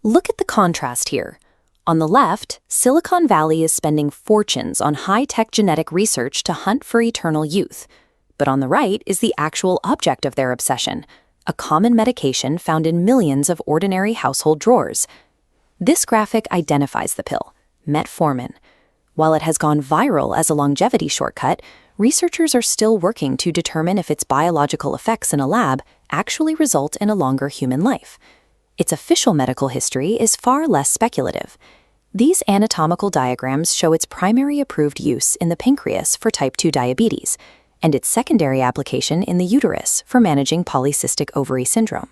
Look at the contrast here. On the left, Silicon Valley is spending fortunes on high-tech genetic research to hunt for eternal youth. But on the right is the actual object of their obsession, a common medication found in millions of ordinary household drawers. This graphic identifies the pill, metformin. While it has gone viral as a longevity shortcut, researchers are still working to determine if its biological effects in a lab actually result in a longer human life. Its official medical history is far less speculative. These anatomical diagrams show its primary approved use in the pancreas for type 2 diabetes, and its secondary application in the uterus for managing polycystic ovary syndrome.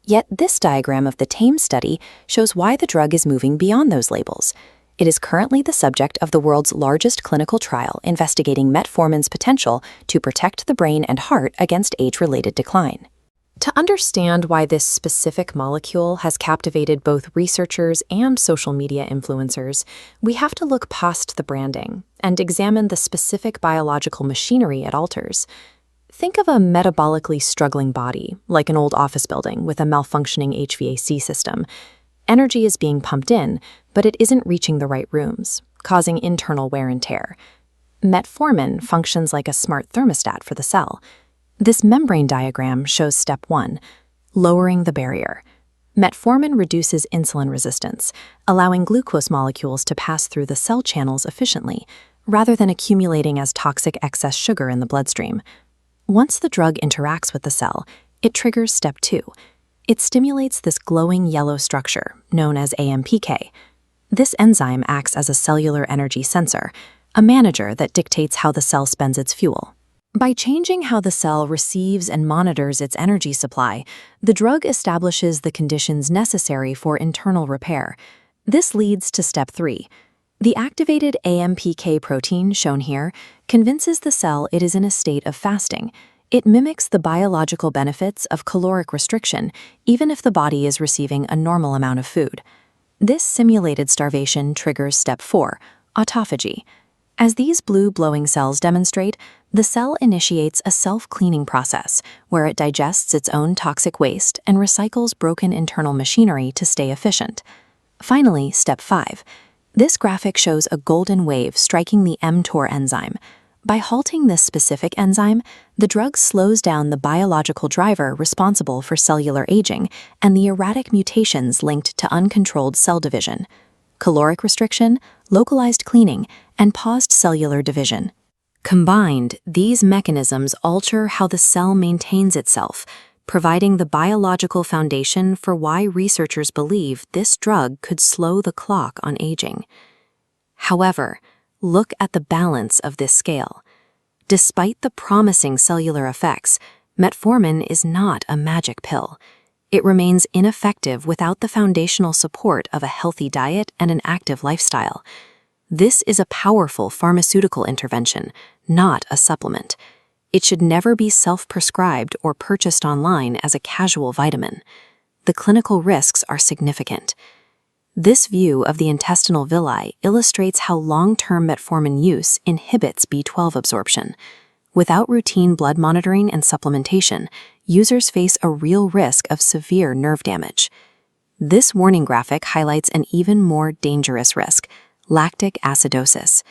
Yet this diagram of the TAME study shows why the drug is moving beyond those labels. It is currently the subject of the world's largest clinical trial investigating metformin's potential to protect the brain and heart against age-related decline. To understand why this specific molecule has captivated both researchers and social media influencers, we have to look past the branding and examine the specific biological machinery it alters. Think of a metabolically struggling body, like an old office building with a malfunctioning HVAC system. Energy is being pumped in, but it isn't reaching the right rooms, causing internal wear and tear. Metformin functions like a smart thermostat for the cell. This membrane diagram shows step 1, lowering the barrier. Metformin reduces insulin resistance, allowing glucose molecules to pass through the cell channels efficiently, rather than accumulating as toxic excess sugar in the bloodstream. Once the drug interacts with the cell, it triggers step 2. It stimulates this glowing yellow structure, known as AMPK. This enzyme acts as a cellular energy sensor, a manager that dictates how the cell spends its fuel. By changing how the cell receives and monitors its energy supply, the drug establishes the conditions necessary for internal repair. This leads to step 3. The activated AMPK protein, shown here, convinces the cell it is in a state of fasting. It mimics the biological benefits of caloric restriction, even if the body is receiving a normal amount of food. This simulated starvation triggers step 4, autophagy. As these blue glowing cells demonstrate, the cell initiates a self-cleaning process where it digests its own toxic waste and recycles broken internal machinery to stay efficient. Finally, step 5. This graphic shows a golden wave striking the mTOR enzyme. By halting this specific enzyme, the drug slows down the biological driver responsible for cellular aging and the erratic mutations linked to uncontrolled cell division. Caloric restriction, localized cleaning, and paused cellular division. Combined, these mechanisms alter how the cell maintains itself, providing the biological foundation for why researchers believe this drug could slow the clock on aging. However, look at the balance of this scale. Despite the promising cellular effects, metformin is not a magic pill. It remains ineffective without the foundational support of a healthy diet and an active lifestyle. This is a powerful pharmaceutical intervention, not a supplement. It should never be self-prescribed or purchased online as a casual vitamin. The clinical risks are significant. This view of the intestinal villi illustrates how long-term metformin use inhibits B12 absorption. Without routine blood monitoring and supplementation, users face a real risk of severe nerve damage. This warning graphic highlights an even more dangerous risk, lactic acidosis.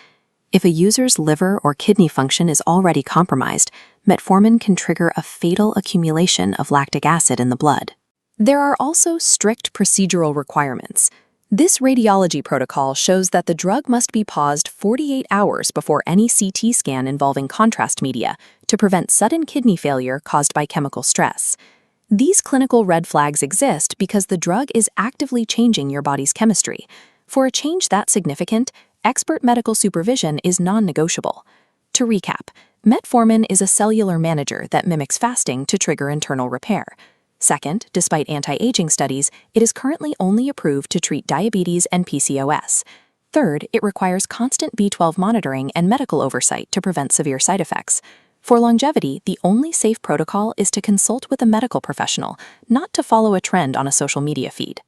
If a user's liver or kidney function is already compromised, metformin can trigger a fatal accumulation of lactic acid in the blood. There are also strict procedural requirements. This radiology protocol shows that the drug must be paused 48 hours before any CT scan involving contrast media to prevent sudden kidney failure caused by chemical stress. These clinical red flags exist because the drug is actively changing your body's chemistry. For a change that significant, expert medical supervision is non-negotiable. To recap, metformin is a cellular manager that mimics fasting to trigger internal repair. Second, despite anti-aging studies, it is currently only approved to treat diabetes and PCOS. Third, it requires constant B12 monitoring and medical oversight to prevent severe side effects. For longevity, the only safe protocol is to consult with a medical professional, not to follow a trend on a social media feed.